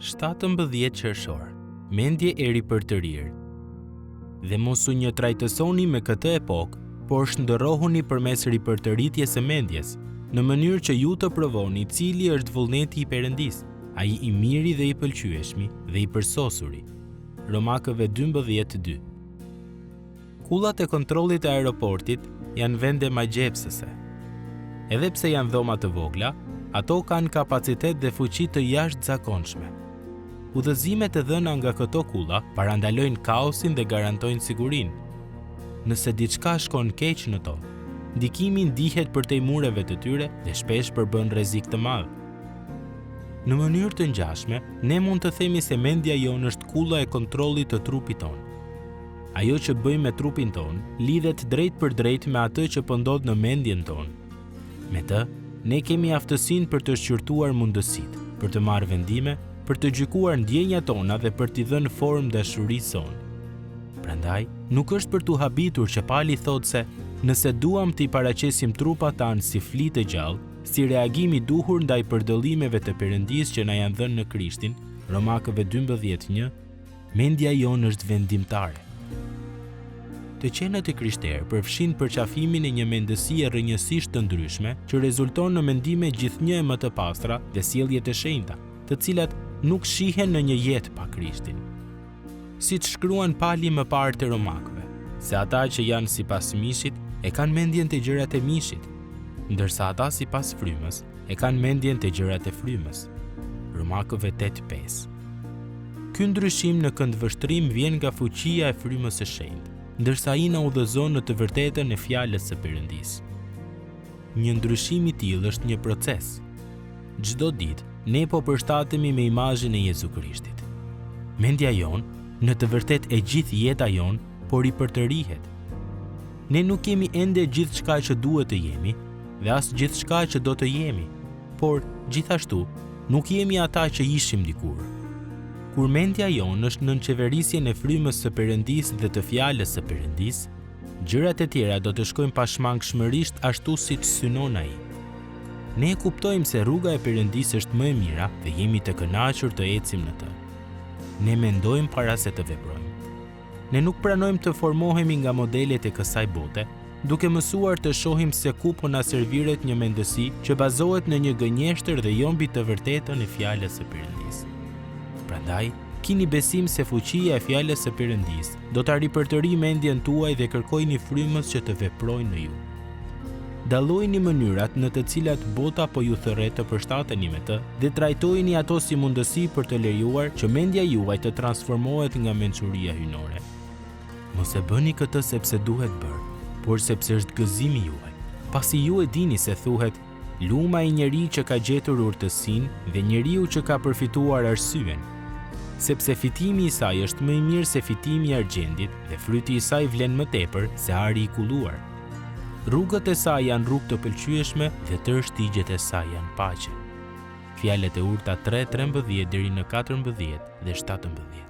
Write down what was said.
17 qershor, mendje e ripërtërir. Dhe mos u një trajtësoni me këtë epokë, por shndërrohuni përmes ripërtëritjes së mendjes, në mënyrë që ju të provoni cili është vullneti i Perëndis, ai i miri dhe i pëlqyeshmi dhe i përsosuri. Romakëve 12:2. Kullat e kontrollit të aeroportit janë vende magjepsëse. Edhe pse janë dhoma të vogla, ato kanë kapacitet dhe fuqi të jashtëzakonshme. Udhëzimet e dhëna nga këto kulla parandalojnë kaosin dhe garantojnë sigurinë. Nëse diçka shkon keq në to, ndikimi ndihet përtej mureve të tyre dhe shpesh përbën rrezik të madh. Në mënyrë të ngjashme, ne mund të themi se mendja jonë është kulla e kontrollit të trupit tonë. Ajo që bëjmë me trupin tonë lidhet drejt për drejt me atë që po ndodh në mendjen tonë. Me të, ne kemi aftësinë për të shqyrtuar mundësitë, për të marrë vendime, për të gjykuar ndjenjat tona dhe për t'i dhënë formë dashurisë sonë. Prandaj, nuk është për t'u habitur që Pali thotë se nëse duam t'i paraqesim trupat tanë si flitë të gjallë, si reagim i duhur ndaj përdallimeve të Perëndisë që na janë dhënë në Krishtin, Romakëve 12:1, mendja jonë është vendimtare. Të qenët e krishterë përfshin përqafimin e një mendësie rrënjësisht të ndryshme që rezulton në mendime gjithnjë më të pastra dhe sjellje të shenjta, të cilat nuk shihen në një jetë pa Krishtin. Siç shkruan Pali më parë te Romakëve, se ata që janë sipas mishit e kanë mendjen te gjërat e mishit, ndërsa ata sipas frymës e kanë mendjen te gjërat e frymës. Romakëve 8:5. Ky ndryshim në këndvështrim vjen nga fuqia e frymës së shenjtë, ndërsa ai na udhëzon në të vërtetën e fjalës së Perëndisë. Një ndryshim i tillë është një proces. Çdo ditë ne po përshtatemi me imazhin e Jezu Krishtit. Mendja jonë, në të vërtetë e gjithë jeta jonë, por i përtërihet. Ne nuk kemi ende gjithçka që duhet të jemi, dhe as gjithçka që do të jemi, por gjithashtu nuk jemi ata që ishim dikur. Kur mendja jonë është nën qeverisjen e frymës së Perëndisë dhe të fjalës së Perëndisë, gjërat e tjera do të shkojnë pashmangshmërisht ashtu siç synon ai. Ne kuptojmë se rruga e Perëndisë është më e mira dhe jemi të kënaqur të ecim në të. Ne mendojmë para se të veprojmë. Ne nuk pranojmë të formohemi nga modelet e kësaj bote, duke mësuar të shohim se ku po na serviret një mendësi që bazohet në një gënjeshtër dhe jo mbi të vërtetën e fjalës së Perëndisë. Prandaj, kini besim se fuqia e fjalës së Perëndisë do ta ripërtëri mendjen tuaj dhe kërkojini frymës që të veprojnë në ju. Dallojini mënyrat në të cilat bota po ju thërret të përshtateni me të dhe trajtojini ato si mundësi për të lejuar që mendja juaj të transformohet nga mençuria hyjnore. Mos e bëni këtë sepse duhet bërë, por sepse është gëzimi juaj. Pasi ju e dini se thuhet, luma i njeriu që ka gjetur urtësinë dhe njeriu që ka përfituar arsyen, sepse fitimi i saj është më i mirë se fitimi i argjendit dhe fryti i saj vlen më tepër se ari i kulluar. Rrugët e saj janë rrugë të pëlqyeshme dhe tërë shtigjet e saj janë paqe. Fjalët e urta 3:13 deri në 14 dhe 17.